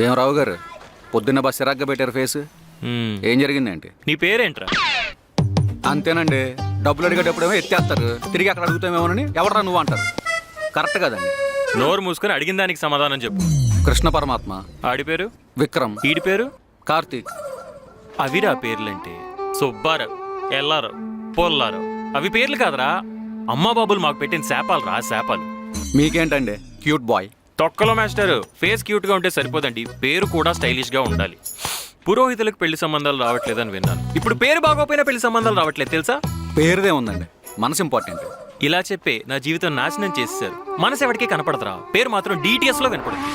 ఏం రావు గారు పొద్దున్న బస్ సిరాగ్గా పెట్టారు ఫేస్. ఏం జరిగిందంటే నీ పేరేంట్రా? అంతేనండి, డబ్బులు అడిగేటప్పుడేమో ఎత్తేస్తారు, తిరిగి అక్కడ అడుగుతామేమోనని ఎవడరా నువ్వు అంటారు. కరెక్ట్ కదండి. నోరు మూసుకొని అడిగిన దానికి సమాధానం చెప్పు. కృష్ణ పరమాత్మ. ఆడి పేరు విక్రమ్. ఈడి పేరు కార్తీక్. అవిరా పేర్లంటే సుబ్బారావు, ఎల్లారావు, పొల్లారావు అవి పేర్లు కాదురా, అమ్మా బాబులు మాకు పెట్టిన శాపాలు రా శాపాలు. మీకేంటండి క్యూట్ బాయ్. తొక్కలో మాస్టర్, ఫేస్ క్యూట్ గా ఉంటే సరిపోదండి, పేరు కూడా స్టైలిష్ గా ఉండాలి. పురోహితులకు పెళ్లి సంబంధాలు రావట్లేదని విన్నాను. ఇప్పుడు పేరు బాగోపోయినా పెళ్లి సంబంధాలు రావట్లేదు తెలుసా? పేరుదే ఉందండి, మనసు ఇంపార్టెంట్. ఇలా చెప్పే నా జీవితం నాశనం చేసేసారు. మనసు ఎవరికి కనపడదురా, పేరు మాత్రం DTS లో కనపడుతుంది.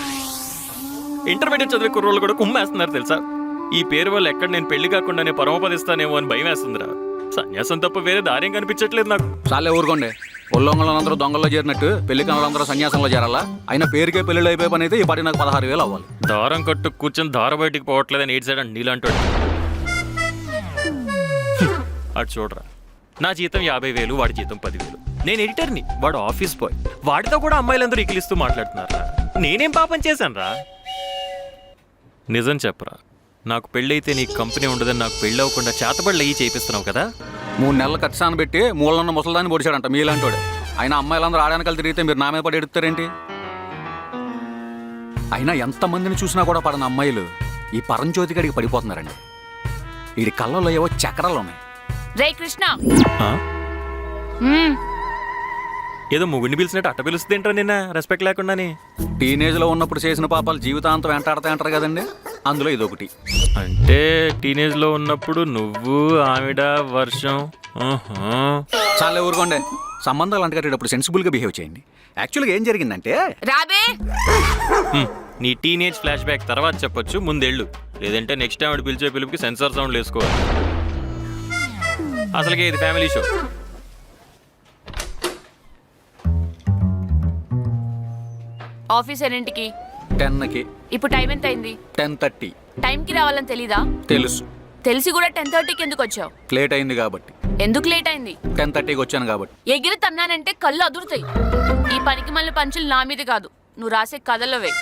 ఇంటర్మీడియట్ చదివే కుర్రోళ్ళు కూడా కుమ్మేస్తున్నారు తెలుసా? ఈ పేరు వల్ల ఎక్కడ నేను పెళ్లి కాకుండానే పరమపదిస్తానేమో అని భయం వేస్తుందిరా. సన్యాసం తప్ప వేరే దారేం కనిపించట్లేదు నాకు. చాలే ఊరుకోండి. ఒళ్ళొంగలందరూ దొంగల్లో చేరినట్టు పెళ్లి కనులందరూ సన్యాసంలో చేరాలా? అయినా పేరుకే పెళ్లిళ్ళు అయిపోయి పని అయితే ఈ పాటి నాకు 16,000 అవ్వాలి. దారం కట్టు కూర్చొని దార బయటికి పోవట్లేదని ఏడ్ సైడ్ అంటే నీలాంటాడు. అటు చూడరా, నా జీతం 50,000, వాడి జీతం 10,000. నేను ఎడిటర్ని, వాడు ఆఫీస్ బాయ్. వాడితో కూడా అమ్మాయిలందరూ ఇకిలిస్తూ మాట్లాడుతున్నారా? నేనేం పాపం చేశాను రా? నిజం చెప్పరా, నాకు పెళ్ళైతే నీకు కంపెనీ ఉండదని నాకు పెళ్ళి అవ్వకుండా చేతబడులు అయ్యి చేపిస్తున్నావు కదా? 3 నెలల ఖర్చాన్ని పెట్టి మూలన్న ముసలిదాన్ని పొడిచాడంట మీలాంటోడు. అయినా అమ్మాయిలందరూ ఆడనకలు తిరిగితే మీరు నా మీద పడి ఎడుతారేంటి? అయినా ఎంతమందిని చూసినా కూడా పడని అమ్మాయిలు ఈ పరంజ్యోతి గడికి పడిపోతున్నారండి. వీడి కళ్ళల్లో ఏవో చక్రాలు ఉన్నాయి. రే కృష్ణ, ఏదో ముగుడిని పిలిచినట్టు అట్ట పిలుస్తుందేంట్రా నిన్న రెస్పెక్ట్ లేకుండానే? టీనేజ్లో ఉన్నప్పుడు చేసిన పాపాలు జీవితాంతం వెంటాడతాయంటారు కదండి, అందులో ఇదొకటి. అంటే టీనేజ్లో ఉన్నప్పుడు నువ్వు, ఆవిడ, వర్షం. చాలా ఊరుకోండి. సంబంధాలు అంటగట్టేటప్పుడు సెన్సిబుల్గా బిహేవ్ చేయండి. యాక్చువల్గా ఏం జరిగిందంటే, రాబే నీ టీనేజ్ ఫ్లాష్ బ్యాక్ తర్వాత చెప్పొచ్చు, ముందెళ్ళు. లేదంటే నెక్స్ట్ టైం ఆవిడ పిలిచే పిలుపుకి సెన్సార్ సౌండ్ వేసుకోవాలి. అసలుకే ఇది ఫ్యామిలీ షో. ఆఫీస్ ఎన్నింటికి? 10కి. ఇప్పుడు టైం ఎంత అయింది? 10:30. టైంకి రావాలని తెలీదా? తెలుసు. తెలిసి కూడా 10:30కి ఎందుకు వచ్చావు? లేట్ అయింది కాబట్టి. ఎందుకు లేట్ అయింది? 10:30కి వచ్చాను కాబట్టి. ఎగిరి తన్నానంటే కళ్ళు అదురుతాయి. ఈ పనికి మళ్ళీ పంచులు నా మీద కాదు, నువ్వు రాసే కథలోవే.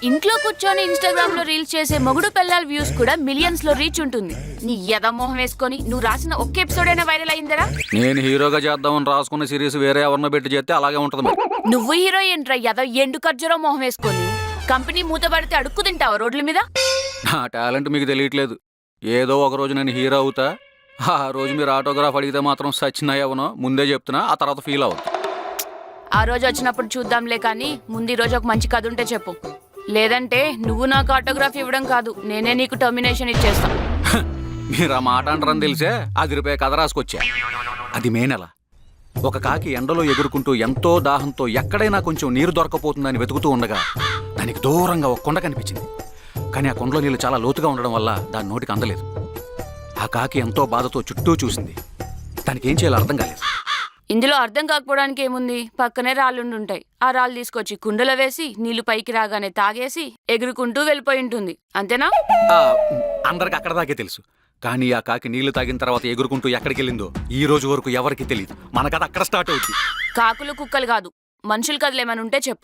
ఇంట్లో కూర్చొని ఇన్స్టాగ్రామ్ లో రీల్స్ చేసే మొగుడు పెళ్ళాల వ్యూస్ కూడా మిలియన్స్ లో రీచ్ ఉంటుంది. నీ యదమోహం వేసుకొని నువ్వు రాసిన ఒక్క ఎపిసోడ్ అయినా వైరల్ అయిందరా? నేను హీరోగా చేద్దామని రాసుకున్న సిరీస్ వేరే ఎవరినో పెట్టి చేస్తే అలాగే ఉంటది. నువ్వు హీరో ఏంట్రా ఎండు ఖర్జూరం మొహం వేసుకొని? కంపెనీ మూతపడితే అడుక్కు తింటావా రోడ్ల మీద? నా టాలెంట్ మీకు తెలియట్లేదు. ఏదో ఒక రోజు నేను హీరో అవుతా. ఆ రోజు మీరు ఆటోగ్రాఫ్ అడిగితే మాత్రం సచ్చినా ఎవనో ముందే చెప్తున్నా, ఆ తర్వాత ఫీల్ అవుతా. ఆ రోజు వచ్చినప్పుడు చూద్దాంలే, కానీ ముందు ఈ రోజు ఒక మంచి కథ ఉంటే చెప్పు. లేదంటే నువ్వు నాకు ఆటోగ్రాఫ్ ఇవ్వడం కాదు, నేనే నీకు టర్మినేషన్ ఇచ్చేస్తా. మీరు ఆ మాట అంటారని తెలిసే ₹10 కథ రాసుకొచ్చా. అది మే నెల. ఒక కాకి ఎండలో ఎగురుకుంటూ ఎంతో దాహంతో ఎక్కడైనా కొంచెం నీరు దొరకపోతుందని వెతుకుతూ ఉండగా దానికి దూరంగా ఒక కొండ కనిపించింది. కానీ ఆ కొండలో నీళ్ళు చాలా లోతుగా ఉండడం వల్ల దాని నోటికి అందలేదు. ఆ కాకి ఎంతో బాధతో చుట్టూ చూసింది. దానికి ఏం చేయాలో అర్థం కాలేదు. ఇందులో అర్థం కాకపోవడానికి ఏముంది? పక్కనే రాళ్ళుండుంటాయి. ఆ రాళ్ళు తీసుకొచ్చి కుండలో వేసి నీళ్లు పైకి రాగానే తాగేసి ఎగురుకుంటూ వెళ్ళిపోయి ఉంటుంది. అంతేనా? అందరికి అక్కడ దాకే తెలుసు. కానీ ఆ కాకి నీళ్లు తాగిన తర్వాత ఎగురుకుంటూ ఎక్కడికి వెళ్ళిందో ఈ రోజు వరకు ఎవరికి తెలియదు. మన కథ అక్కడ స్టార్ట్ అవుతుంది. కాకులు కుక్కలు కాదు, మనుషులు కథలేమని ఉంటే చెప్పు.